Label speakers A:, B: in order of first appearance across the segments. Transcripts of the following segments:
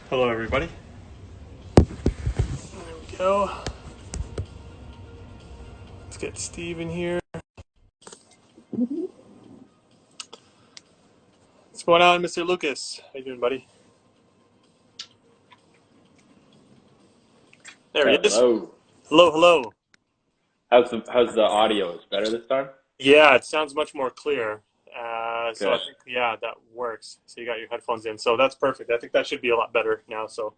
A: Hello, everybody. There we go. Let's get Steve in here. What's going on, Mr. Lucas? How you doing, buddy? There he is.
B: Hello.
A: Hello, hello.
B: How's the audio? Is it better this time?
A: Yeah, it sounds much more clear. So I
B: Good.
A: think, yeah, that works. So you got your headphones in. So that's perfect. I think that should be a lot better now. So,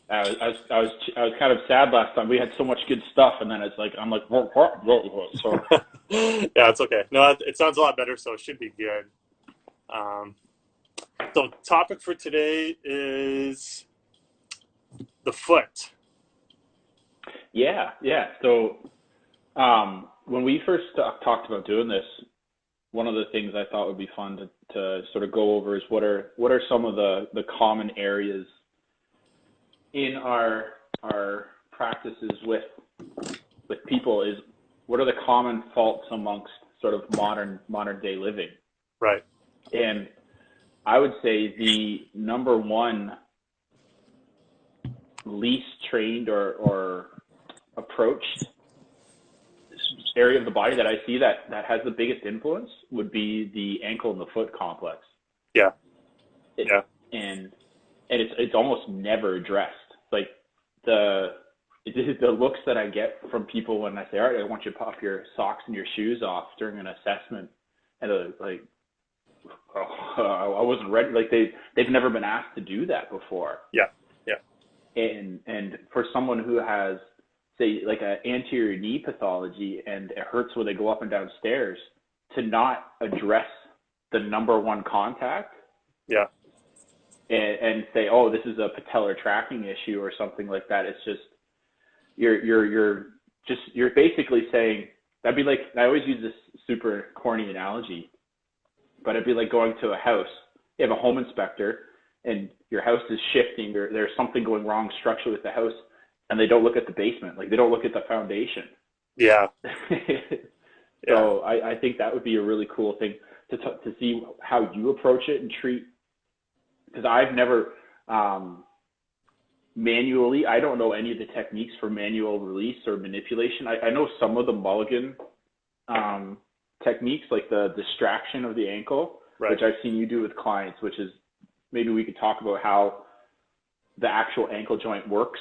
B: I was kind of sad last time. We had so much good stuff, and then it's like I'm like so.
A: yeah, it's okay. No, it sounds a lot better, so it should be good. Um, so topic for today is the foot.
B: Yeah. So when we first talked about doing this, one of the things I thought would be fun to sort of go over is what are some of the common areas in our practices with people, is what are the common faults amongst sort of modern day living.
A: Right.
B: And I would say the number one least trained or approached area of the body that I see that has the biggest influence would be the ankle and the foot complex.
A: Yeah.
B: It,
A: Yeah.
B: and it's almost never addressed. Like the looks that I get from people when I say, all right, I want you to pop your socks and your shoes off during an assessment, and they're like, oh, I wasn't ready. Like they've never been asked to do that before.
A: Yeah. Yeah.
B: And for someone who has, say, like an anterior knee pathology and it hurts when they go up and down stairs, to not address the number one contact
A: Yeah.
B: and say, oh, this is a patellar tracking issue or something like that. It's just you're basically saying, that'd be like, I always use this super corny analogy, but it'd be like going to a house. You have a home inspector and your house is shifting, or there's something going wrong structurally with the house, and they don't look at the basement, like they don't look at the foundation.
A: Yeah. Yeah.
B: So I think that would be a really cool thing to see how you approach it and treat, because I've never manually, I don't know any of the techniques for manual release or manipulation. I know some of the mulligan techniques, like the distraction of the ankle,
A: Right.
B: which I've seen you do with clients, which is, maybe we could talk about how the actual ankle joint works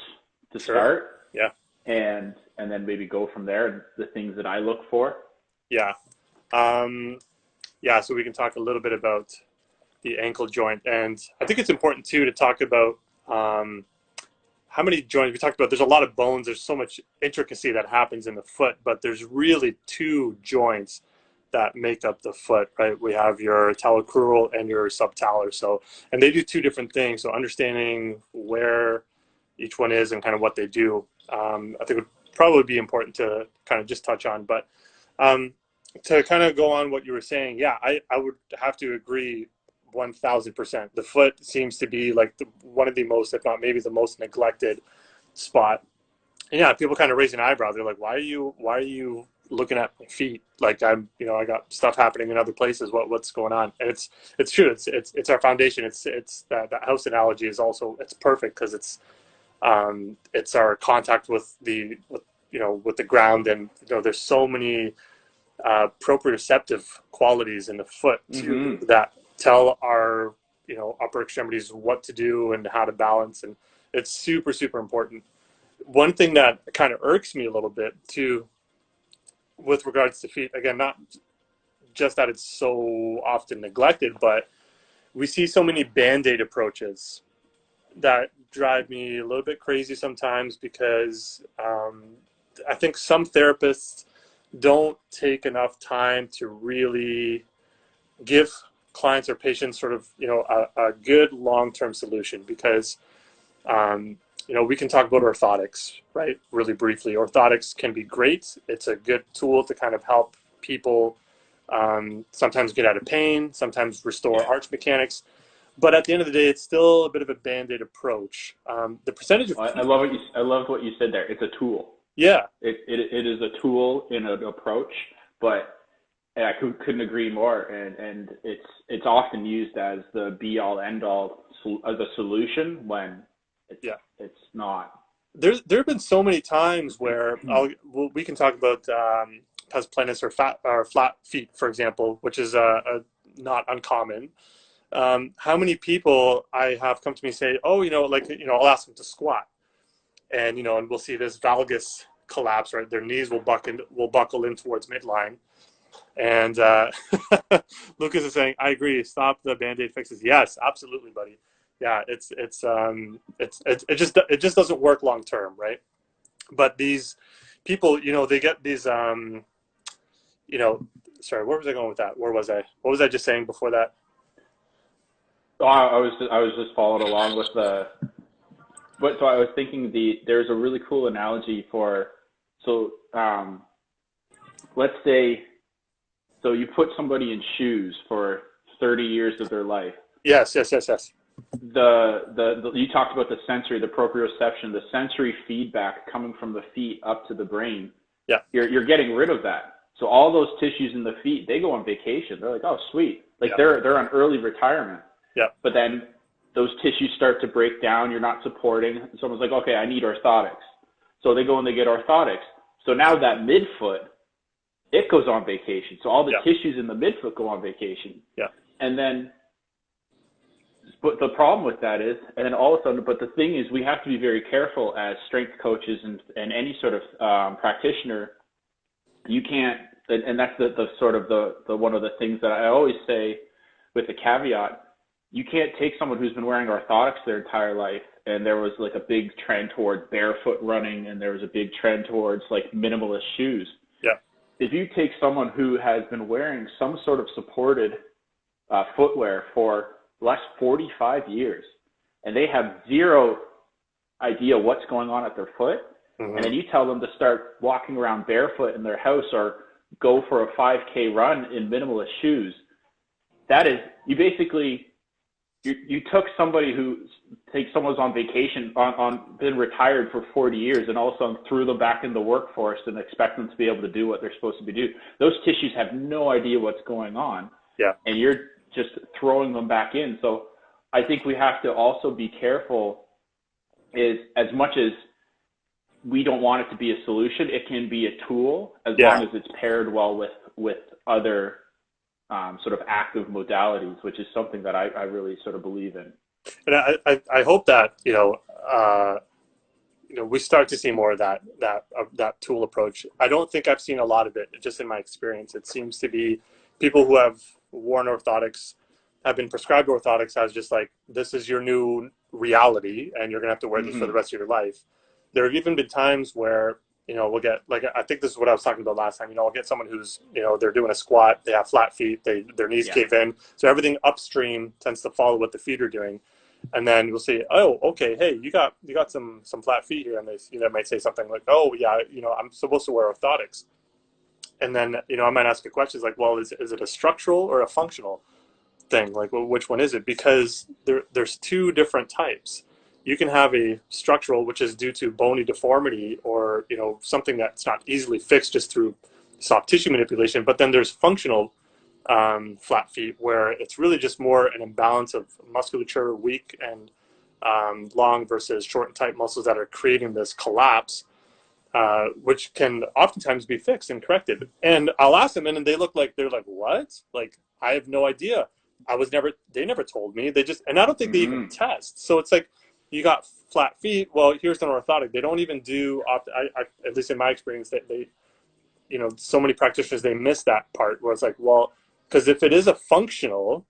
B: to
A: Sure.
B: start,
A: Yeah.
B: and then maybe go from there, and the things that I look for.
A: Yeah. Yeah. So we can talk a little bit about the ankle joint, and I think it's important too to talk about how many joints we talked about. There's a lot of bones. There's so much intricacy that happens in the foot, but there's really two joints that make up the foot, right? We have your talocrural and your subtalar. So, and they do two different things. So understanding where each one is and kind of what they do, I think would probably be important to kind of just touch on. But to kind of go on what you were saying, yeah, I would have to agree 1000%. The foot seems to be like one of the most, if not maybe the most neglected spot. And yeah, people kind of raise an eyebrow. They're like, why are you looking at my feet? Like I got stuff happening in other places. What's going on? And it's true. It's our foundation. It's that house analogy is also, it's perfect because it's our contact with with the ground. And there's so many proprioceptive qualities in the foot too,
B: Mm-hmm.
A: that tell our upper extremities what to do and how to balance, and it's super super important. One thing that kind of irks me a little bit too with regards to feet, again, not just that it's so often neglected, but we see so many band-aid approaches that drive me a little bit crazy sometimes, because I think some therapists don't take enough time to really give clients or patients sort of a good long-term solution. Because we can talk about orthotics, right, really briefly. Orthotics can be great. It's a good tool to kind of help people sometimes get out of pain, sometimes restore arch mechanics, but at the end of the day, it's still a bit of a band-aid approach. The percentage of
B: I
A: people,
B: love what you said there. It's a tool.
A: yeah,
B: It is a tool in an approach, but And I couldn't agree more. And it's often used as the be all end all as a solution when
A: Yeah.
B: it's not.
A: There have been so many times where we can talk about pes planus or flat feet, for example, which is not uncommon. How many people I have come to me say, oh, I'll ask them to squat, and and we'll see this valgus collapse, right? Their knees will buckle in towards midline, and Lucas is saying, I agree. Stop the Band-Aid fixes. Yes, absolutely, buddy. Yeah, it just doesn't work long term, right? But these people, they get these, sorry, where was I going with that? Where was I? What was I just saying before that?
B: So I was just following along with so I was thinking there's a really cool analogy so let's say, so you put somebody in shoes for 30 years of their life.
A: Yes, yes, yes, yes.
B: You talked about the sensory, the proprioception, the sensory feedback coming from the feet up to the brain.
A: Yeah.
B: You're getting rid of that. So all those tissues in the feet, they go on vacation. They're like, oh, sweet. Like
A: Yeah.
B: they're on early retirement.
A: Yeah.
B: But then those tissues start to break down. You're not supporting. Someone's like, okay, I need orthotics. So they go and they get orthotics. So now that midfoot, it goes on vacation. So all the tissues in the midfoot go on vacation.
A: Yeah.
B: And then, but the problem with that is, and then all of a sudden, but the thing is, we have to be very careful as strength coaches and any sort of practitioner. You can't, and that's the sort of the one of the things that I always say with the caveat. You can't take someone who's been wearing orthotics their entire life, and there was like a big trend towards barefoot running, and there was a big trend towards like minimalist shoes.
A: Yeah.
B: If you take someone who has been wearing some sort of supported footwear for the last 45 years, and they have zero idea what's going on at their foot, and then you tell them to start walking around barefoot in their house or go for a 5K run in minimalist shoes, that is, you basically, you took somebody someone's on vacation, been retired for 40 years, and all of a sudden threw them back in the workforce and expect them to be able to do what they're supposed to be doing. Those tissues have no idea what's going on.
A: Yeah.
B: And you're just throwing them back in. So I think we have to also be careful, is as much as we don't want it to be a solution, it can be a tool as long as it's paired well with other sort of active modalities, which is something that I really sort of believe in.
A: And I hope that we start to see more of that tool approach. I don't think I've seen a lot of it. Just in my experience, it seems to be people who have worn orthotics, have been prescribed orthotics as just like, this is your new reality, and you're gonna have to wear these for the rest of your life. There have even been times where we'll get, like, I think this is what I was talking about last time. I'll get someone who's, they're doing a squat, they have flat feet, their knees cave in, so everything upstream tends to follow what the feet are doing. And then we'll say, oh, okay, hey, you got some flat feet here, and they might say something like, oh yeah, I'm supposed to wear orthotics. And then I might ask a question like, well, is it a structural or a functional thing? Like, well, which one is it? Because there's two different types. You can have a structural, which is due to bony deformity or something that's not easily fixed just through soft tissue manipulation. But then there's functional flat feet, where it's really just more an imbalance of musculature, weak and long versus short and tight muscles that are creating this collapse, which can oftentimes be fixed and corrected. And I'll ask them, and they're like, what? Like, I have no idea. They never told me. And I don't think they even test. So it's like, you got flat feet. Well, here's an orthotic. They don't even do, at least in my experience, that they, so many practitioners, they miss that part where it's like, well, because if it is a functional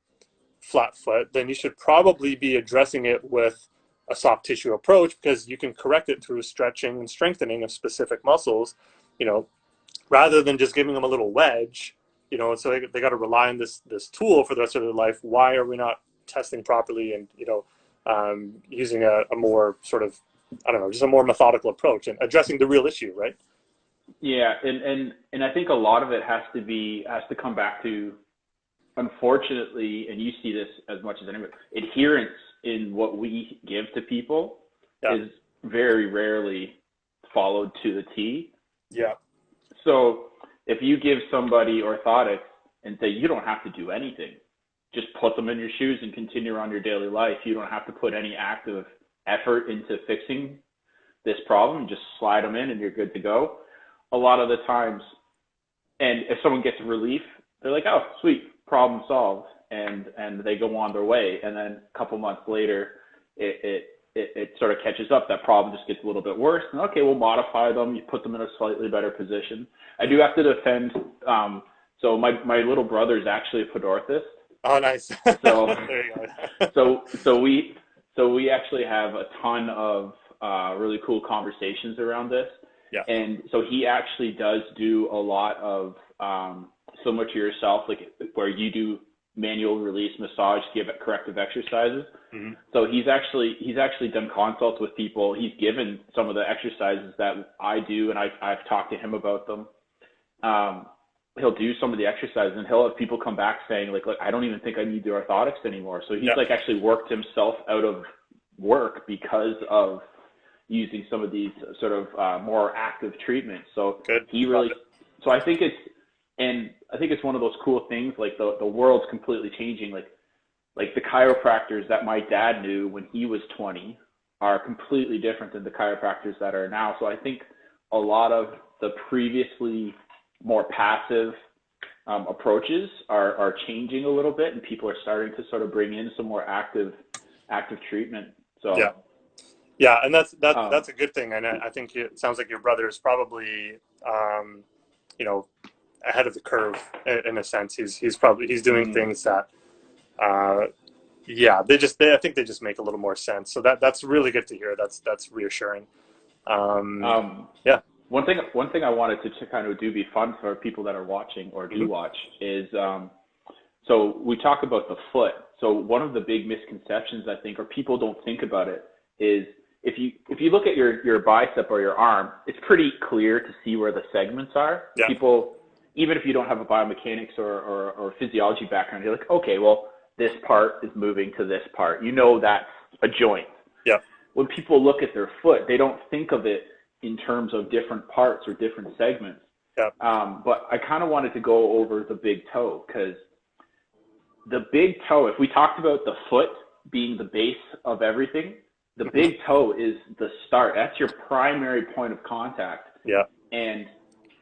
A: flat foot, then you should probably be addressing it with a soft tissue approach, because you can correct it through stretching and strengthening of specific muscles, rather than just giving them a little wedge, so they got to rely on this tool for the rest of their life. Why are we not testing properly and, using a more sort of, I don't know, just a more methodical approach and addressing the real issue, right?
B: Yeah, and I think a lot of it has to come back to, unfortunately, and you see this as much as anyone, adherence in what we give to people is very rarely followed to the T.
A: Yeah.
B: So if you give somebody orthotics and say, you don't have to do anything. Just put them in your shoes and continue on your daily life. You don't have to put any active effort into fixing this problem. Just slide them in and you're good to go. A lot of the times, and if someone gets relief, they're like, oh, sweet, problem solved. And they go on their way. And then a couple months later, it sort of catches up. That problem just gets a little bit worse. And okay, we'll modify them. You put them in a slightly better position. I do have to defend. So my little brother is actually a podorthist.
A: Oh, nice.
B: So
A: there you go.
B: so we actually have a ton of really cool conversations around this.
A: Yeah.
B: And so he actually does do a lot of similar to yourself, like where you do manual release massage, give it corrective exercises. Mm-hmm. So he's actually done consults with people. He's given some of the exercises that I do, and I've talked to him about them. He'll do some of the exercises, and he'll have people come back saying, like, look, I don't even think I need the orthotics anymore. So he's like actually worked himself out of work because of using some of these sort of more active treatments. So
A: good.
B: He really, so I think it's one of those cool things, like the world's completely changing. Like the chiropractors that my dad knew when he was 20 are completely different than the chiropractors that are now. So I think a lot of the previously more passive approaches are changing a little bit, and people are starting to sort of bring in some more active treatment. So
A: yeah, and that's a good thing. And I think it sounds like your brother is probably ahead of the curve in a sense. He's doing things that I think they just make a little more sense. So that's really good to hear. That's reassuring.
B: One thing I wanted to kind of be fun for people that are watching or do watch is, so we talk about the foot. So one of the big misconceptions, I think, or people don't think about it, is if you look at your bicep or your arm, it's pretty clear to see where the segments are. Yeah. People, even if you don't have a biomechanics or physiology background, you're like, okay, well, this part is moving to this part. You know that's a joint.
A: Yeah.
B: When people look at their foot, they don't think of it in terms of different parts or different segments. Yeah. But I kind of wanted to go over the big toe, because the big toe, if we talked about the foot being the base of everything, the big toe is the start. That's your primary point of contact. Yeah. And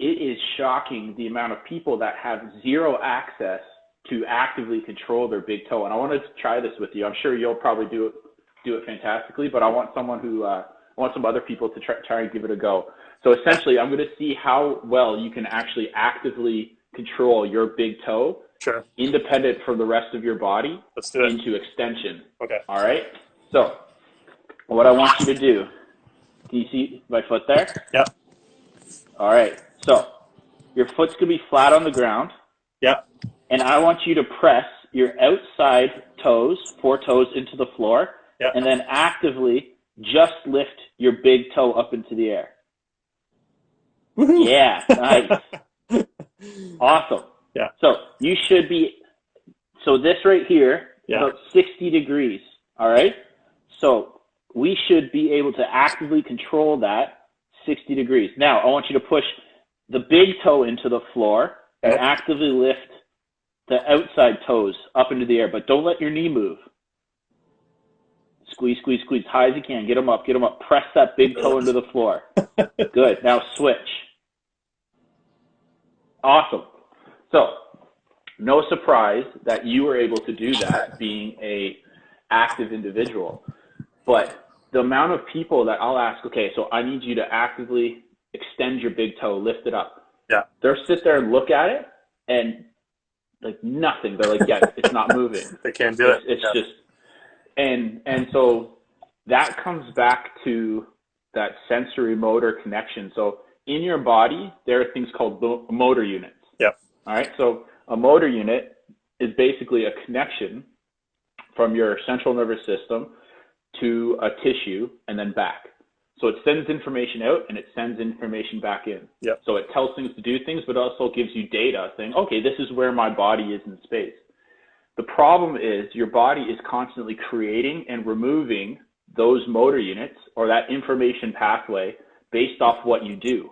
B: it is shocking the amount of people that have zero access to actively control their big toe. And I want to try this with you. I'm sure you'll probably do it fantastically, but I want someone who I want some other people to try and give it a go. So essentially, I'm going to see how well you can actually actively control your big toe, sure, independent from the rest of your body. Let's do it. Into extension. Okay. All right. So what I want you to do, can you see my foot there? Yep. All right. So your foot's going to be flat on the ground. Yep. And I want you to press your outside toes, 4 toes, into the floor. Yep. And then actively just lift your big toe up into the air. Woo-hoo. Yeah, nice. Awesome. Yeah. So you should be, so this right here, about 60 degrees, all right? So we should be able to actively control that 60 degrees. Now, I want you to push the big toe into the floor and actively lift the outside toes up into the air, but don't let your knee move. Squeeze, squeeze, squeeze, high as you can. Get them up, get them up. Press that big toe into the floor. Good. Now switch. Awesome. So, no surprise that you were able to do that being a active individual. But the amount of people that I'll ask, okay, so I need you to actively extend your big toe, lift it up. Yeah. They'll sit there and look at it and like nothing. They're like, yeah, it's not moving.
A: They can't do it.
B: It's just, and so that comes back to that sensory motor connection. So in your body, there are things called motor units. Yep. All right. So a motor unit is basically a connection from your central nervous system to a tissue and then back. So it sends information out and it sends information back in. Yep. So it tells things to do things, but also gives you data saying, okay, this is where my body is in space. The problem is your body is constantly creating and removing those motor units or that information pathway based off what you do.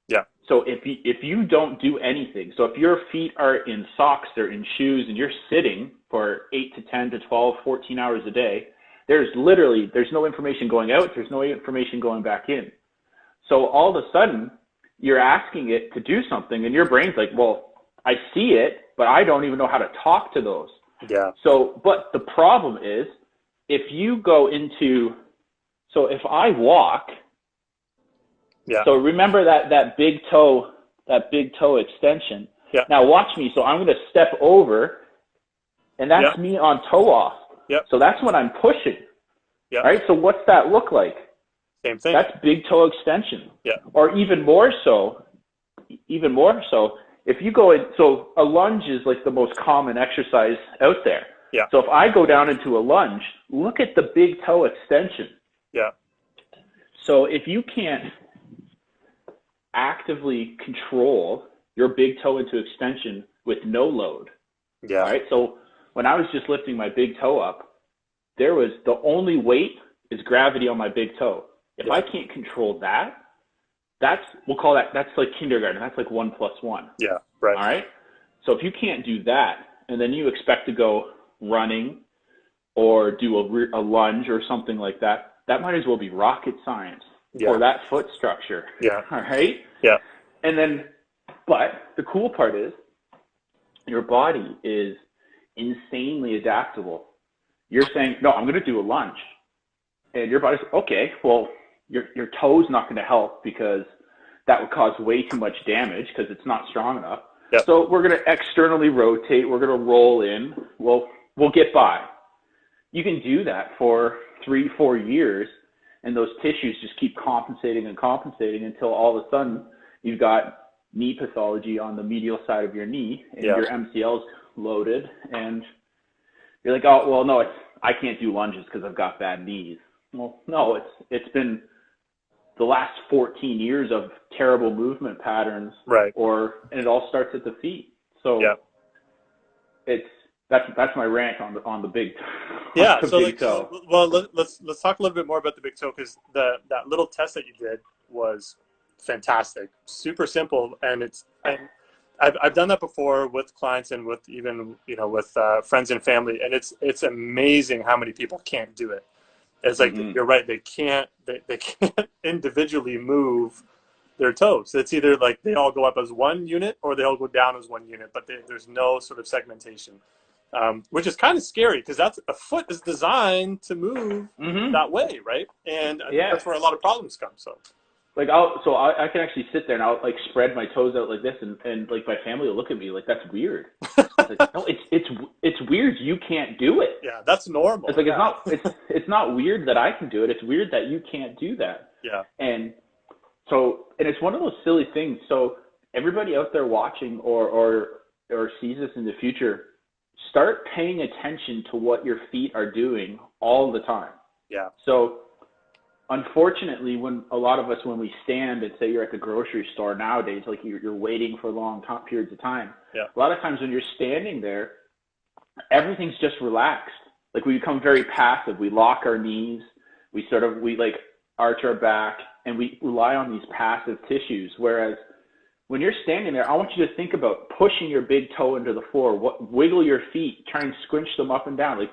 B: Yeah. So if you don't do anything, so if your feet are in socks, they're in shoes, and you're sitting for 8 to 10 to 12, 14 hours a day, there's no information going out, there's no information going back in. So all of a sudden, you're asking it to do something, and your brain's like, well, I see it, but I don't even know how to talk to those.
A: Yeah.
B: So, but the problem is, if you go into, so if I walk,
A: Yeah.
B: so remember that big toe extension.
A: Yeah.
B: Now watch me. So I'm going to step over, and that's
A: Yeah.
B: me on toe off.
A: Yeah.
B: So that's when I'm pushing.
A: Yeah.
B: Right. So what's that look like?
A: Same thing.
B: That's big toe extension.
A: Yeah.
B: Or even more so, if you go in, so a lunge is like the most common exercise out there.
A: Yeah.
B: So if I go down into a lunge, look at the big toe extension.
A: Yeah.
B: So if you can't actively control your big toe into extension with no load,
A: Yeah.
B: right? So when I was just lifting my big toe up, the only weight is gravity on my big toe. If I can't control that, that's like kindergarten. That's like 1 + 1.
A: Yeah. Right.
B: All right. So if you can't do that, and then you expect to go running or do a lunge or something like that, that might as well be rocket science for that foot structure.
A: Yeah.
B: All right.
A: Yeah.
B: And then, but the cool part is your body is insanely adaptable. You're saying, no, I'm going to do a lunge. And your body's, okay, well, your toe's not going to help because that would cause way too much damage because it's not strong enough.
A: Yep.
B: So we're going to externally rotate. We're going to roll in. We'll get by. You can do that for 3-4 years, and those tissues just keep compensating and compensating until all of a sudden you've got knee pathology on the medial side of your knee, and your MCL's loaded, and you're like, oh, well, no, I can't do lunges because I've got bad knees. Well, no, it's been the last 14 years of terrible movement patterns,
A: right?
B: And it all starts at the feet. So that's my rant on the big toe.
A: Well, let's talk a little bit more about the big toe, because that little test that you did was fantastic, super simple, and I've done that before with clients and with even with friends and family, and it's amazing how many people can't do it. It's like you're right, they can't individually move their toes. It's either like they all go up as one unit or they all go down as one unit, but there's no sort of segmentation, which is kind of scary because a foot is designed to move that way, right? And I think that's where a lot of problems come. So.
B: Like I can actually sit there and I'll like spread my toes out like this, and like my family will look at me like, that's weird. It's like, no, it's weird. You can't do it.
A: Yeah, that's normal.
B: It's like it's not weird that I can do it. It's weird that you can't do that.
A: Yeah.
B: And it's one of those silly things. So everybody out there watching or sees this in the future, start paying attention to what your feet are doing all the time.
A: Yeah.
B: So. Unfortunately, when we stand and say you're at the grocery store nowadays, like you're waiting for long periods of time.
A: Yeah.
B: A lot of times when you're standing there, everything's just relaxed. Like we become very passive. We lock our knees. We like arch our back, and we rely on these passive tissues. Whereas when you're standing there, I want you to think about pushing your big toe into the floor. Wiggle your feet. Try and squinch them up and down. Like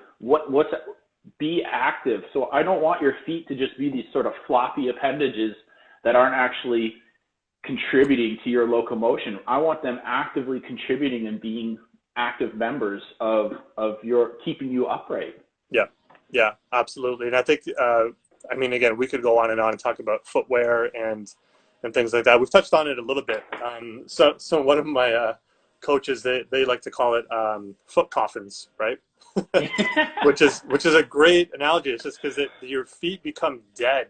B: be active. So I don't want your feet to just be these sort of floppy appendages that aren't actually contributing to your locomotion. I want them actively contributing and being active members of your keeping you upright.
A: Yeah, absolutely. And I think, again, we could go on and talk about footwear and things like that. We've touched on it a little bit. So one of my coaches, they like to call it foot coffins, right? which is a great analogy. It's just because your feet become dead.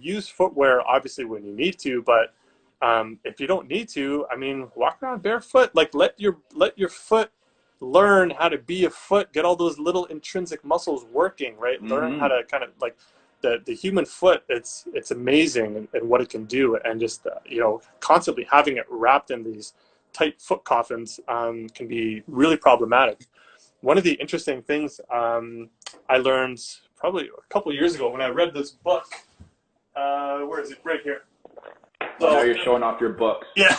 A: Use footwear obviously when you need to, but if you don't need to, walk around barefoot. Like let your foot learn how to be a foot. Get all those little intrinsic muscles working, right? Learn how to kind of like the human foot. It's amazing and what it can do, and just constantly having it wrapped in these tight foot coffins can be really problematic. One of the interesting things I learned probably a couple of years ago when I read this book, where is it? Right here.
B: Oh, now
A: So
B: you're showing off your books.
A: yeah,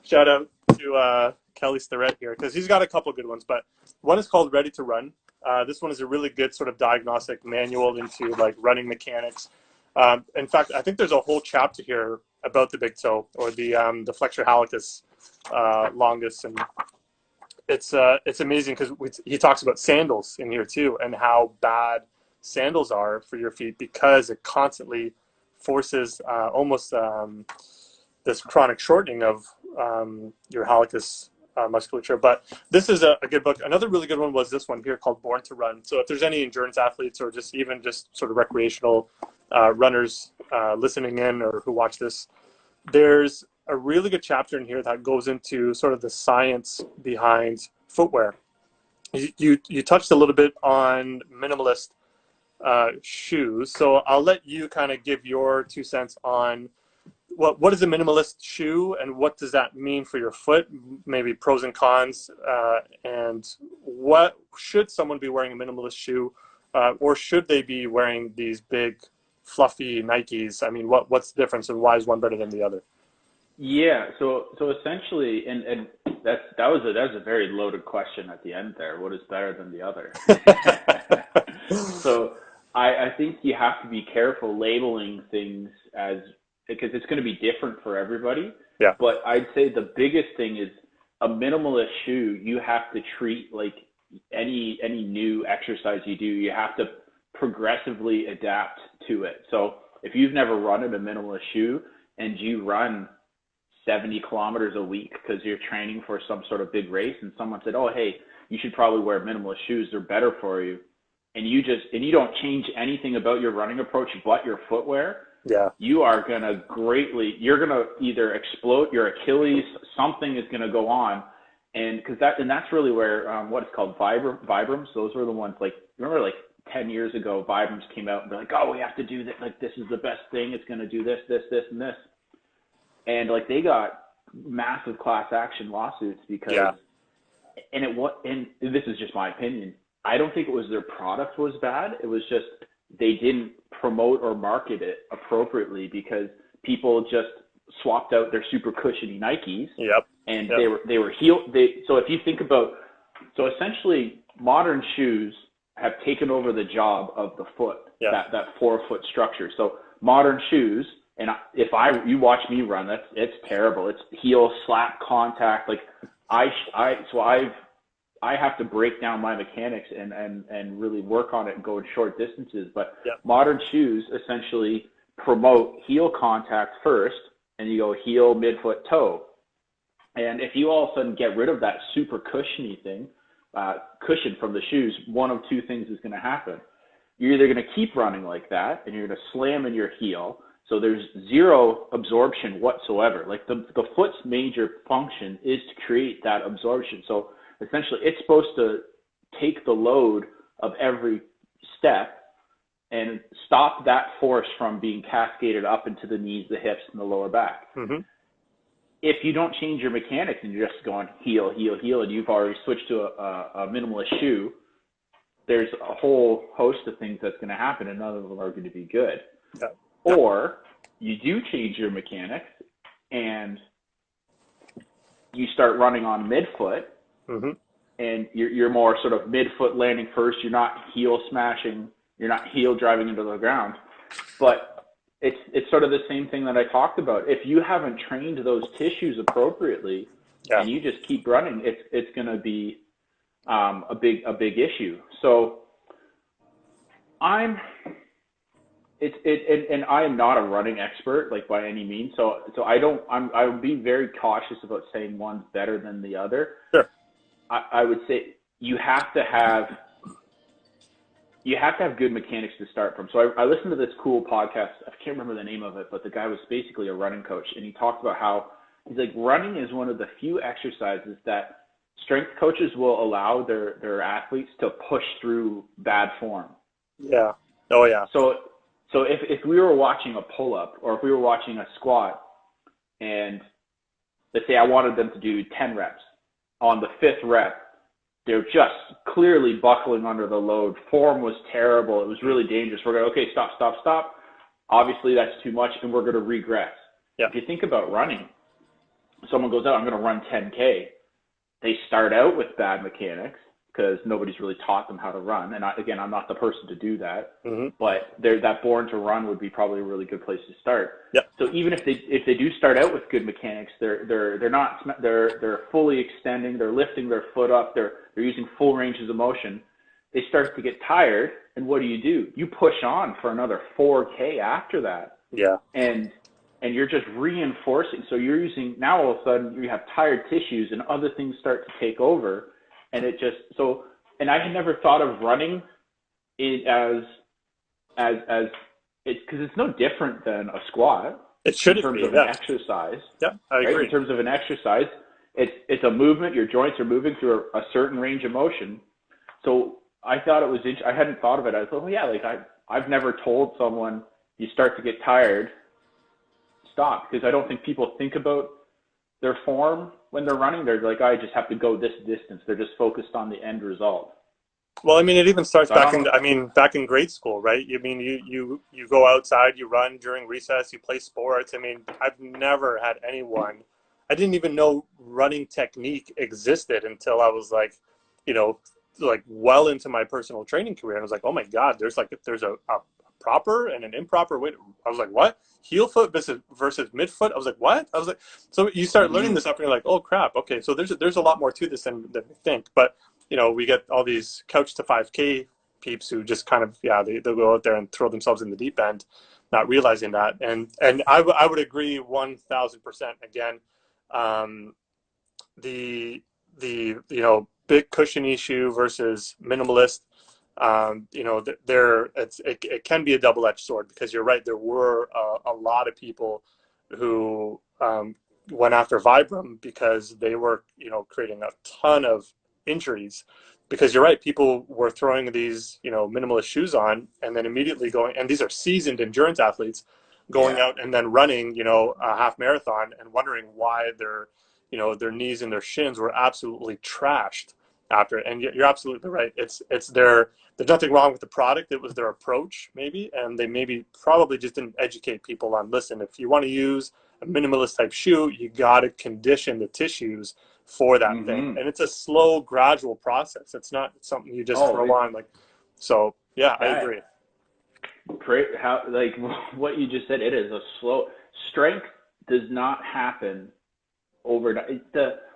A: shout out to Kelly Starrett here because he's got a couple good ones. But one is called Ready to Run. This one is a really good sort of diagnostic manual into like running mechanics. In fact, I think there's a whole chapter here about the big toe or the flexor hallucis longus, and it's amazing because he talks about sandals in here too and how bad sandals are for your feet because it constantly forces almost this chronic shortening of your hallucis musculature. But this is a good book. Another really good one was this one here called Born to Run. So if there's any endurance athletes or just even just sort of recreational runners listening in or who watch this, there's a really good chapter in here that goes into sort of the science behind footwear. You touched a little bit on minimalist shoes, so I'll let you kind of give your 2 cents on what is a minimalist shoe and what does that mean for your foot, maybe pros and cons, and what should someone be wearing a minimalist shoe, or should they be wearing these big fluffy Nikes? I mean, what's the difference and why is one better than the other?
B: Yeah, so essentially, and that was a very loaded question at the end there. What is better than the other? So I think you have to be careful labeling things as because it's going to be different for everybody.
A: Yeah.
B: But I'd say the biggest thing is a minimalist shoe. You have to treat like any new exercise you do. You have to progressively adapt to it. So if you've never run in a minimalist shoe and you run 70 kilometers a week because you're training for some sort of big race and someone said, oh, hey, you should probably wear minimalist shoes. They're better for you. And you don't change anything about your running approach but your footwear.
A: Yeah.
B: You are going to you're going to either explode your Achilles, something is going to go on. And that's really where, what is called Vibrams. Those were the ones remember 10 years ago, Vibrams came out and they're like, oh, we have to do this. Like, this is the best thing. It's going to do this, this, this, and this. And they got massive class action lawsuits because, and this is just my opinion. I don't think it was their product was bad. It was just they didn't promote or market it appropriately because people just swapped out their super cushiony Nikes.
A: Yep.
B: And they were heel. So if you think about, so essentially modern shoes have taken over the job of the foot, that 4-foot structure. So modern shoes. And you watch me run, it's terrible. It's heel slap contact. I have to break down my mechanics and really work on it and go in short distances. But modern shoes essentially promote heel contact first, and you go heel, midfoot, toe. And if you all of a sudden get rid of that super cushiony thing, cushion from the shoes, one of two things is going to happen. You're either going to keep running like that, and you're going to slam in your heel. So there's zero absorption whatsoever. The foot's major function is to create that absorption. So essentially it's supposed to take the load of every step and stop that force from being cascaded up into the knees, the hips, and the lower back.
A: Mm-hmm.
B: If you don't change your mechanics and you're just going heel, heel, heel, and you've already switched to a minimalist shoe, there's a whole host of things that's going to happen, and none of them are going to be good.
A: Yeah.
B: Or you do change your mechanics and you start running on midfoot,
A: mm-hmm.
B: and you're more sort of midfoot landing first. You're not heel smashing. You're not heel driving into the ground. But it's sort of the same thing that I talked about. If you haven't trained those tissues appropriately and you just keep running, it's going to be a big issue. So and I am not a running expert by any means. So I would be very cautious about saying one's better than the other.
A: Sure.
B: I would say you have to have good mechanics to start from. So I listened to this cool podcast. I can't remember the name of it, but the guy was basically a running coach, and he talked about how he's like, running is one of the few exercises that strength coaches will allow their athletes to push through bad form.
A: Yeah. Oh yeah.
B: So if we were watching a pull-up or if we were watching a squat, and let's say I wanted them to do 10 reps, on the 5th rep, they're just clearly buckling under the load. Form was terrible. It was really dangerous. We're going, okay, stop. obviously that's too much and we're going to regress.
A: Yeah.
B: If you think about running, someone goes out, I'm going to run 10K. They start out with bad mechanics because nobody's really taught them how to run. And again, I'm not the person to do that, but that born to run would be probably a really good place to start.
A: Yeah.
B: So even if they do start out with good mechanics, they're fully extending, they're lifting their foot up, they're using full ranges of motion. They start to get tired, and what do? You push on for another 4K after that.
A: Yeah.
B: And you're just reinforcing. So you're using, now all of a sudden you have tired tissues and other things start to take over. And it just, and I had never thought of running it as it's, because it's no different than a squat.
A: It should
B: in terms
A: be,
B: of an exercise.
A: Yeah, I agree.
B: Right? In terms of an exercise, it's a movement. Your joints are moving through a certain range of motion. So I thought it was, I hadn't thought of it. I thought, well, yeah, like I've never told someone you start to get tired, stop, because I don't think people think about their form when they're running. They're like, I just have to go this distance. They're just focused on the end result.
A: Well, I mean, it even starts back in grade school, right? I mean, you go outside, you run during recess, you play sports. I mean, I've never had anyone, I didn't even know running technique existed until I was like, like well into my personal training career. And I was like, oh my God, there's a proper and an improper way. I was like, what? Heel foot versus midfoot? I was like, what? I was like, so you start learning this up and you're like, oh crap. Okay. So there's a lot more to this than we think. But, we get all these couch to 5K peeps who just kind of, they'll go out there and throw themselves in the deep end, not realizing that. And I would agree 1000% again. The big cushion issue versus minimalist, it can be a double-edged sword, because you're right. There were a lot of people who went after Vibram because they were, creating a ton of injuries, because you're right. People were throwing these, minimalist shoes on and then immediately going, and these are seasoned endurance athletes going out and then running, a half marathon and wondering why their knees and their shins were absolutely trashed after it. And you're absolutely right. There's nothing wrong with the product. It was their approach, maybe, and they probably just didn't educate people on, listen, if you want to use a minimalist type shoe, you got to condition the tissues for that thing. And it's a slow, gradual process. It's not something you just throw on like. So I agree.
B: Like what you just said, it is a slow strength does not happen overnight.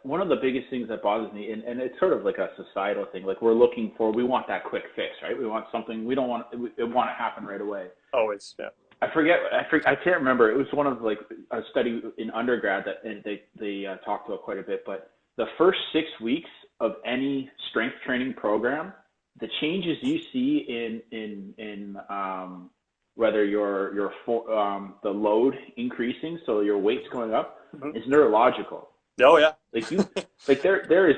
B: One of the biggest things that bothers me, and it's sort of like a societal thing, like we want that quick fix, right? We want something, we want it to happen right away.
A: Always, yeah.
B: I can't remember. It was one of like a study in undergrad that they talked about quite a bit, but the first 6 weeks of any strength training program, the changes you see in whether the load increasing, so your weight's going up, is neurological.
A: Oh yeah.
B: Like there is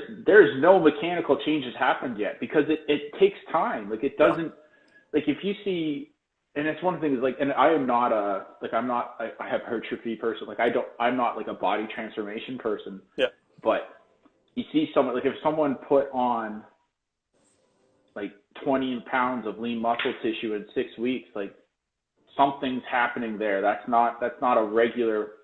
B: no mechanical changes happened yet, because it takes time. Like it doesn't, like if you see, and it's one of the things, like, and I am not a hypertrophy person. Like I'm not like a body transformation person.
A: Yeah.
B: But you see someone, like if someone put on like 20 pounds of lean muscle tissue in 6 weeks, like something's happening there. That's not a regular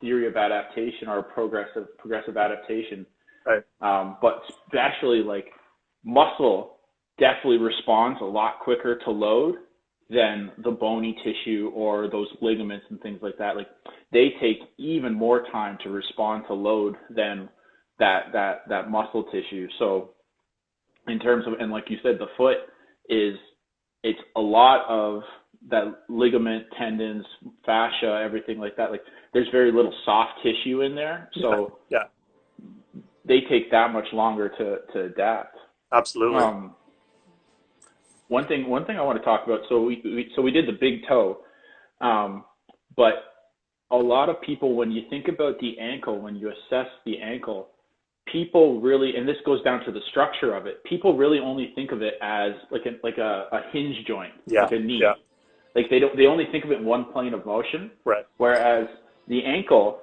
B: theory of adaptation or progressive adaptation.
A: Right.
B: But especially like muscle definitely responds a lot quicker to load than the bony tissue or those ligaments and things like that. Like they take even more time to respond to load than that muscle tissue. So in terms of, and like you said, the foot it's a lot of that ligament, tendons, fascia, everything like that. Like there's very little soft tissue in there. So they take that much longer to adapt.
A: Absolutely.
B: One thing I want to talk about. So we did the big toe, but a lot of people, when you think about the ankle, when you assess the ankle, people really, and this goes down to the structure of it, people really only think of it as like a hinge joint, like a knee. Yeah. Like they only think of it in one plane of motion.
A: Right.
B: Whereas the ankle,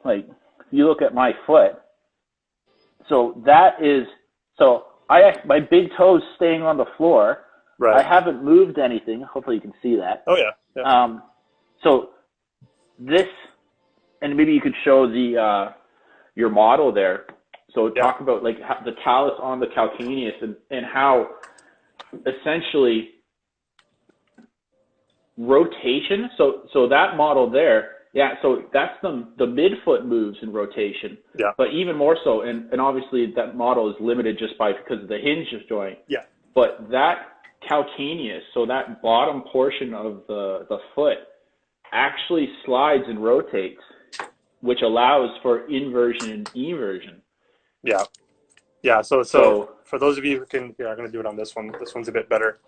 B: like you look at my foot, my big toe's staying on the floor. Right. I haven't moved anything. Hopefully you can see that.
A: Oh yeah.
B: So this, and maybe you could show the your model there. So
A: Yeah.
B: talk about like the talus on the calcaneus and how essentially rotation. So that model there, yeah. So that's the midfoot moves in rotation.
A: Yeah.
B: But even more so, and obviously that model is limited just because of the hinge joint.
A: Yeah.
B: But that calcaneus, so that bottom portion of the foot, actually slides and rotates, which allows for inversion and eversion.
A: Yeah. Yeah. So
B: So
A: for those of you who can, I'm going to do it on this one. This one's a bit better.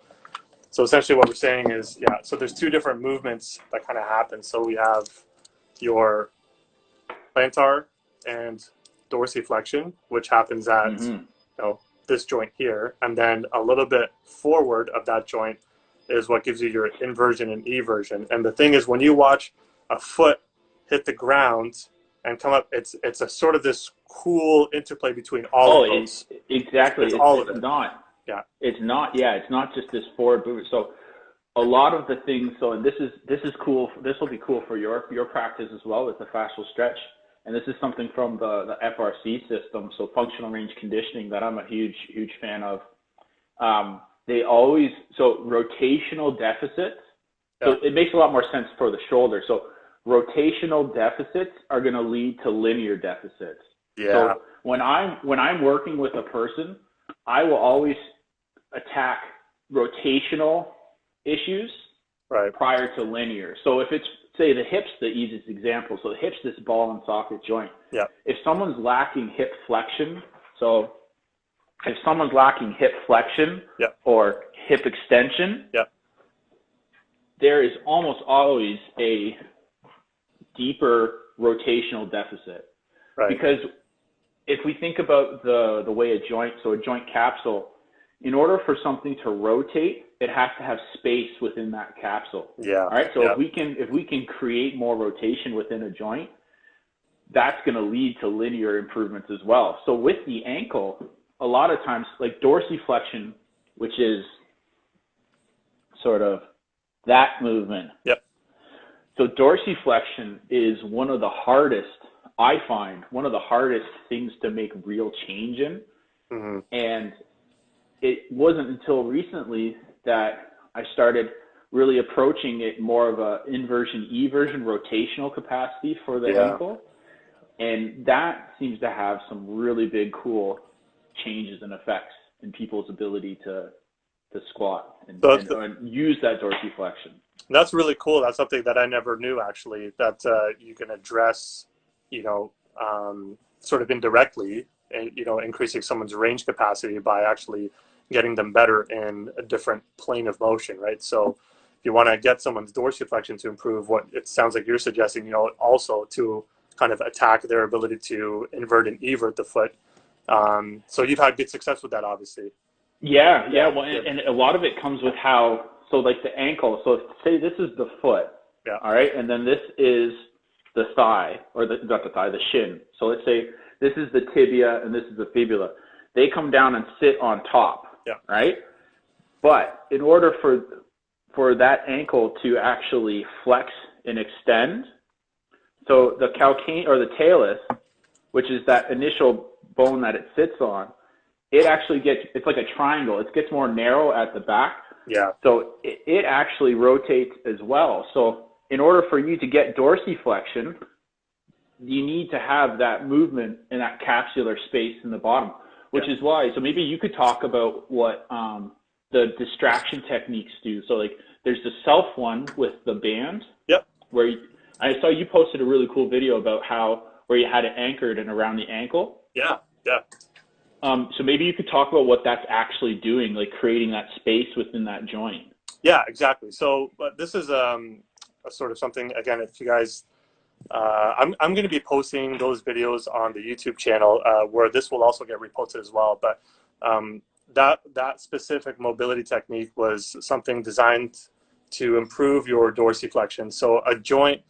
A: So essentially what we're saying is, yeah, so there's two different movements that kind of happen. So we have your plantar and dorsiflexion, which happens at this joint here, and then a little bit forward of that joint is what gives you your inversion and eversion. And the thing is, when you watch a foot hit the ground and come up, it's a sort of this cool interplay between all of those.
B: Exactly.
A: It's all of
B: it's
A: it.
B: not.
A: Yeah.
B: It's not. Yeah. It's not just this forward movement. So a lot of the things. So and this is cool. This will be cool for your practice as well with the fascial stretch. And this is something from the FRC system, so functional range conditioning, that I'm a huge fan of. They always, so rotational deficits, so it makes a lot more sense for the shoulder. So rotational deficits are going to lead to linear deficits.
A: Yeah.
B: So when I'm working with a person, I will always attack rotational issues prior to linear. So if it's, say, the hip's the easiest example. So the hip's this ball and socket joint.
A: Yeah.
B: If someone's lacking hip flexion, so if someone's lacking hip flexion or hip extension, there is almost always a deeper rotational deficit.
A: Right.
B: Because if we think about the way a joint, so a joint capsule, in order for something to rotate, it has to have space within that capsule.
A: Yeah.
B: All right. So if we can create more rotation within a joint, that's going to lead to linear improvements as well. So with the ankle, a lot of times, like dorsiflexion, which is sort of that movement.
A: Yep.
B: So dorsiflexion is one of the hardest, I find, one of the hardest things to make real change in.
A: Mm-hmm.
B: And it wasn't until recently that I started really approaching it more of a inversion, eversion, rotational capacity for the ankle. And that seems to have some really big, cool changes and effects in people's ability to squat and use that dorsiflexion.
A: That's really cool. That's something that I never knew, actually, that you can address, sort of indirectly, increasing someone's range capacity by actually getting them better in a different plane of motion, right? So if you want to get someone's dorsiflexion to improve, what it sounds like you're suggesting, also to kind of attack their ability to invert and evert the foot. So you've had good success with that, obviously.
B: Yeah. Well, and a lot of it comes with how, so like the ankle, so say this is the foot, all right, and then this is the thigh, or not the thigh, the shin. So let's say this is the tibia and this is the fibula. They come down and sit on top, right? But in order for that ankle to actually flex and extend, so the calcane or the talus, which is that initial bone that it sits on, it actually it's like a triangle. It gets more narrow at the back.
A: Yeah.
B: So it actually rotates as well. So in order for you to get dorsiflexion, you need to have that movement in that capsular space in the bottom, which is why. So maybe you could talk about what the distraction techniques do. So like there's the self one with the band.
A: Yep.
B: Where I saw you posted a really cool video about where you had it anchored and around the ankle.
A: Yeah.
B: So maybe you could talk about what that's actually doing, like creating that space within that joint.
A: Yeah, exactly. So this is a sort of something, again, if you guys, I'm going to be posting those videos on the YouTube channel where this will also get reposted as well. But that specific mobility technique was something designed to improve your dorsiflexion. So a joint,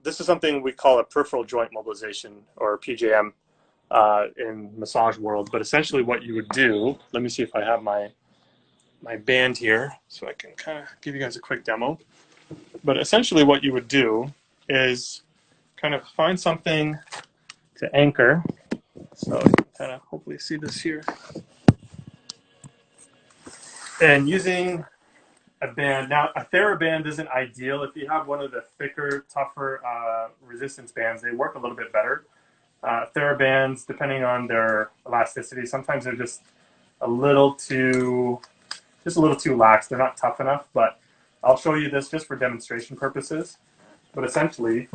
A: this is something we call a peripheral joint mobilization, or PJM in massage world. But essentially what you would do, let me see if I have my my band here so I can kind of give you guys a quick demo. But essentially what you would do is kind of find something to anchor. So you can kind of hopefully see this here. And using a band, now a TheraBand isn't ideal. If you have one of the thicker, tougher resistance bands, they work a little bit better. TheraBands, depending on their elasticity, sometimes they're just a little too lax. They're not tough enough, but I'll show you this just for demonstration purposes. But essentially,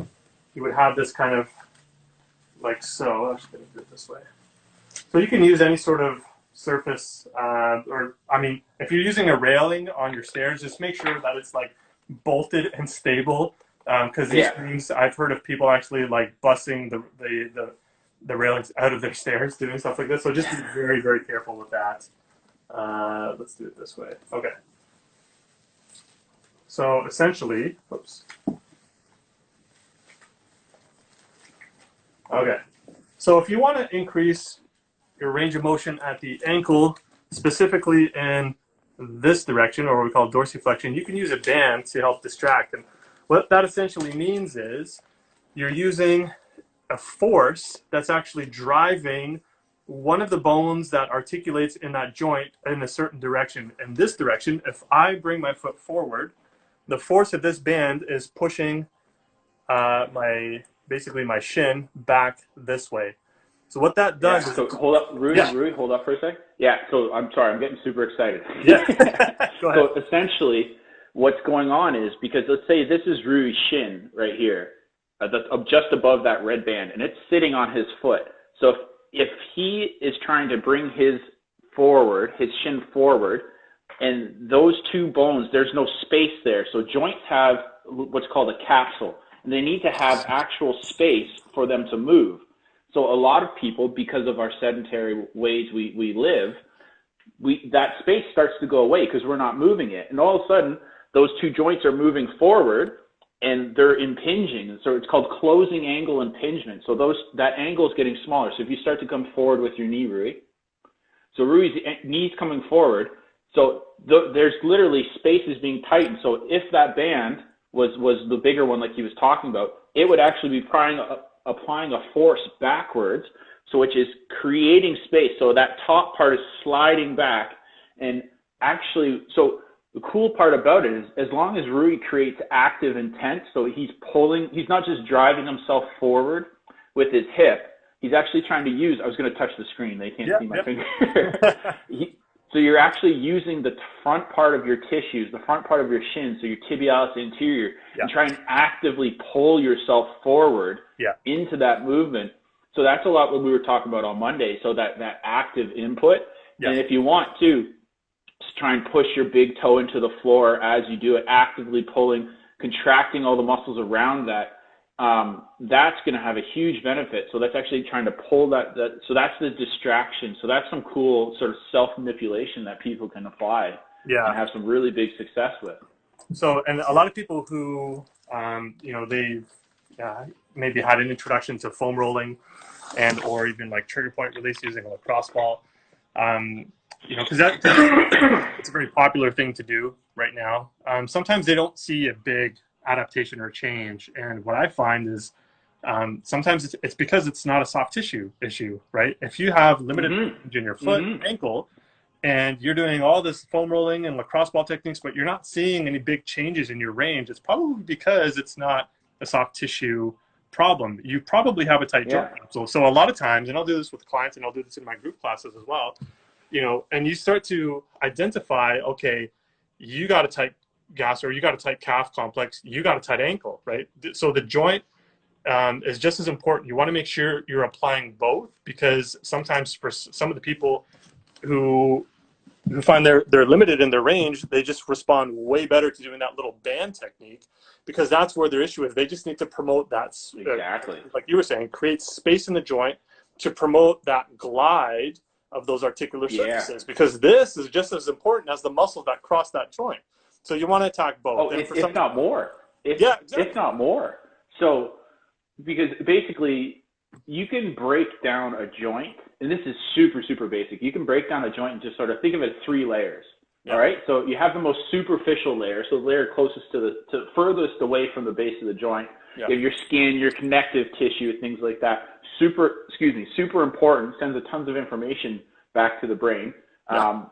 A: you would have this kind of like so. I'm just going to do it this way. So you can use any sort of surface, or I mean, if you're using a railing on your stairs, just make sure that it's like bolted and stable. Because these things, I've heard of people actually like busting the railings out of their stairs doing stuff like this. So just be very, very careful with that. Let's do it this way. Okay. So essentially, whoops. Okay. So if you want to increase your range of motion at the ankle, specifically in this direction, or what we call dorsiflexion, you can use a band to help distract. And what that essentially means is you're using a force that's actually driving one of the bones that articulates in that joint in a certain direction. In this direction, if I bring my foot forward, the force of this band is pushing basically my shin back this way. So what that does is...
B: So hold up, Rui, hold up for a sec. Yeah, so I'm sorry, I'm getting super excited.
A: Yeah, go ahead.
B: So essentially, what's going on is, because let's say this is Rui's shin right here, just above that red band, and it's sitting on his foot. So if he is trying to bring his shin forward, and those two bones, there's no space there. So joints have what's called a capsule, and they need to have actual space for them to move. So a lot of people, because of our sedentary ways we live, that space starts to go away because we're not moving it. And all of a sudden, those two joints are moving forward and they're impinging. So it's called closing angle impingement. So that angle is getting smaller. So if you start to come forward with your knee, Rui, so Rui's knee's coming forward. So there's literally spaces being tightened. So if that band was the bigger one like he was talking about, it would actually be applying a force backwards, so which is creating space. So that top part is sliding back. And actually, so the cool part about it is, as long as Rui creates active intent, so he's not just driving himself forward with his hip, he's actually trying to use, I was going to touch the screen, they can't see my finger. So you're actually using the front part of your tissues, the front part of your shin, so your tibialis anterior, and try and actively pull yourself forward into that movement. So that's a lot what we were talking about on Monday, so that active input. And if you want to, just try and push your big toe into the floor as you do it, actively pulling, contracting all the muscles around that. That's going to have a huge benefit. So that's actually trying to pull so that's the distraction. So that's some cool sort of self-manipulation that people can apply and have some really big success with. So,
A: and a lot of people who, they've maybe had an introduction to foam rolling or even like trigger point release using a lacrosse ball, because it's a very popular thing to do right now. Sometimes they don't see a big adaptation or change, and what I find is sometimes it's because it's not a soft tissue issue, right? If you have limited range in your foot, ankle, and you're doing all this foam rolling and lacrosse ball techniques, but you're not seeing any big changes in your range, it's probably because it's not a soft tissue problem. You probably have a tight joint. So a lot of times, and I'll do this with clients and I'll do this in my group classes as well, and you start to identify, okay, you got a tight gas, or you got a tight calf complex, you got a tight ankle, right? So the joint is just as important. You want to make sure you're applying both, because sometimes for some of the people who find they're limited in their range, they just respond way better to doing that little band technique, because that's where their issue is. They just need to promote that, like you were saying, create space in the joint to promote that glide of those articular surfaces, because this is just as important as the muscles that cross that joint. So you want to attack both.
B: If not more. If not more. So, because basically you can break down a joint, and this is super, super basic. You can break down a joint and just sort of think of it as 3 layers. All
A: Yeah.
B: right. So you have the most superficial layer, so the layer closest to furthest away from the base of the joint.
A: Yeah.
B: You have your skin, your connective tissue, things like that. Super important. Sends a tons of information back to the brain.
A: Yeah.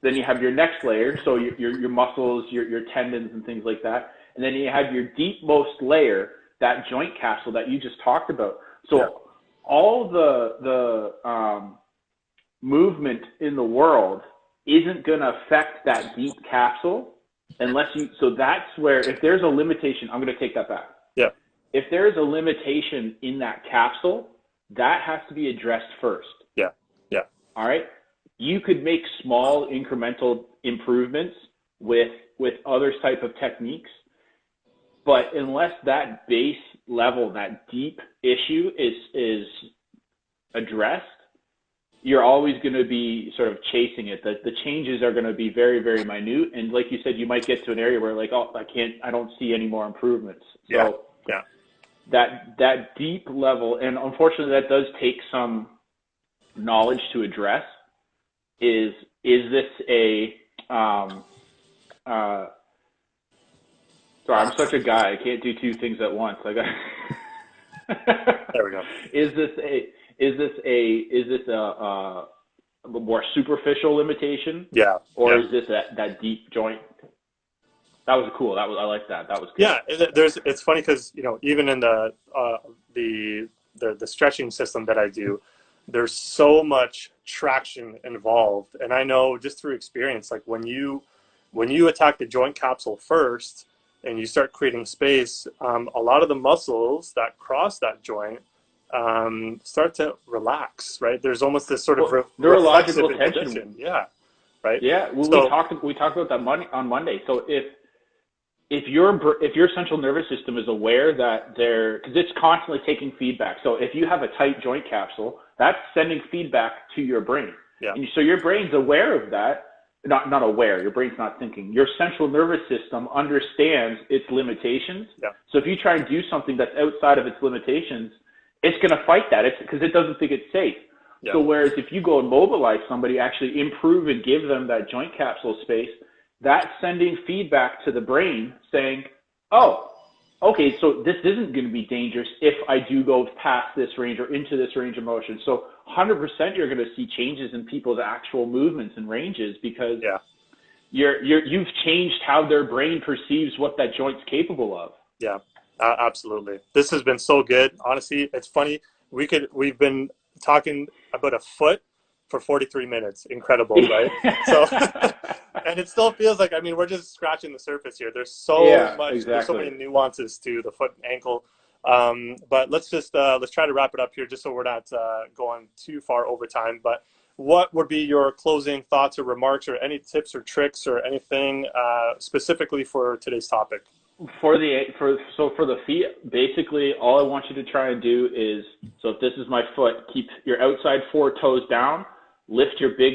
B: Then you have your next layer, so your muscles, your tendons, and things like that. And then you have your deepmost layer, that joint capsule that you just talked about. So
A: Yeah.
B: all the movement in the world isn't going to affect that deep capsule unless you, so that's where, if there's a limitation, I'm going to take that back.
A: Yeah.
B: If there's a limitation in that capsule, that has to be addressed first.
A: Yeah. Yeah.
B: All right. You could make small incremental improvements with other type of techniques, but unless that base level, that deep issue is addressed, you're always going to be sort of chasing it. The changes are going to be very, very minute. And like you said, you might get to an area where like, oh, I don't see any more improvements. So
A: yeah.
B: that deep level, and unfortunately that does take some knowledge to address, is this a, sorry, I'm such a guy. I can't do two things at once. I got.
A: There we go.
B: Is this a more superficial limitation?
A: Yeah.
B: Or
A: Yeah.
B: is this that deep joint? That was cool. I like that. That was good.
A: Yeah. It's funny because, you know, even in the stretching system that I do, there's so much traction involved. And I know just through experience, like when you attack the joint capsule first and you start creating space, a lot of the muscles that cross that joint start to relax, right? There's almost this sort of reflexive
B: neurological tension.
A: inhibition. Yeah. Right.
B: Yeah. Well,
A: So,
B: we talked about that on Monday. So if your central nervous system is aware that because it's constantly taking feedback. So if you have a tight joint capsule, that's sending feedback to your brain.
A: yeah.
B: And so your brain's aware of that. Not aware. Your brain's not thinking. Your central nervous system understands its limitations.
A: Yeah.
B: So if you try and do something that's outside of its limitations, it's going to fight that. It's because it doesn't think it's safe.
A: Yeah.
B: So whereas if you go and mobilize somebody, actually improve and give them that joint capsule space, that's sending feedback to the brain saying, oh, okay, so this isn't going to be dangerous if I do go past this range or into this range of motion. So 100% you're going to see changes in people's actual movements and ranges because you've changed how their brain perceives what that joint's capable of.
A: Yeah, absolutely. This has been so good. Honestly, it's funny. We've been talking about a foot for 43 minutes. Incredible, right? So, and it still feels like, I mean, we're just scratching the surface here. There's so much,
B: exactly.
A: There's so many nuances to the foot and ankle. But let's try to wrap it up here just so we're not going too far over time. But what would be your closing thoughts or remarks or any tips or tricks or anything specifically for today's topic?
B: For the feet, basically all I want you to try and do is, so if this is my foot, keep your outside 4 toes down, lift your big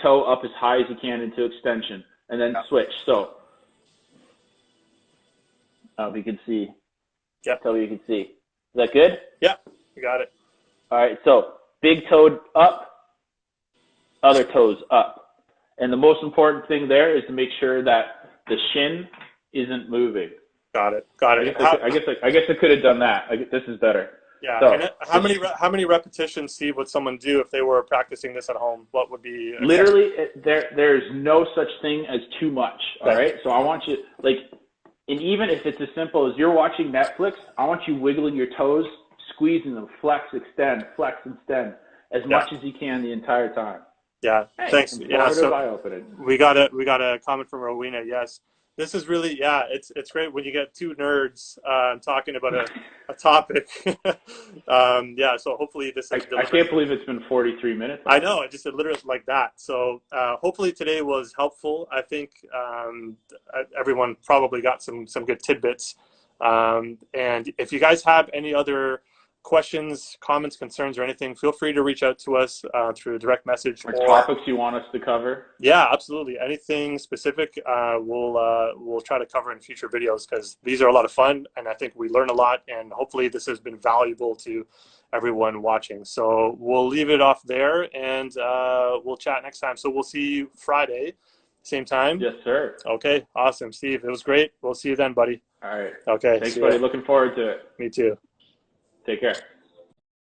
B: toe up as high as you can into extension, and then switch. So, if you can see.
A: Yeah.
B: Tell me you can see. Is that good?
A: Yeah, you got it.
B: All right, so big toe up, other toes up. And the most important thing there is to make sure that the shin isn't moving.
A: Got it.
B: I guess I could have done that. This is better.
A: Yeah.
B: So,
A: and how many repetitions, Steve, would someone do if they were practicing this at home? What would be
B: literally there's no such thing as too much. All right. So I want you and even if it's as simple as you're watching Netflix, I want you wiggling your toes, squeezing them, flex, extend, as much as you can the entire time.
A: Yeah.
B: Hey,
A: thanks. Yeah. So
B: eye-opening.
A: we got a comment from Rowena. Yes. This is really, it's great when you get two nerds talking about a topic. So hopefully this is
B: I can't believe it's been 43 minutes.
A: I know, I just literally like that. So hopefully today was helpful. I think everyone probably got some good tidbits. And if you guys have any other questions, comments, concerns, or anything, feel free to reach out to us through direct message.
B: Or topics you want us to cover?
A: Yeah, absolutely. Anything specific, we'll try to cover in future videos because these are a lot of fun, and I think we learn a lot, and hopefully this has been valuable to everyone watching. So we'll leave it off there, and we'll chat next time. So we'll see you Friday, Same time?
B: Yes, sir.
A: Okay, awesome. Steve, it was great. We'll see you then, buddy.
B: All right.
A: Okay,
B: Thanks,
A: see ya.
B: buddy. Looking forward to it.
A: Me too.
B: Take care.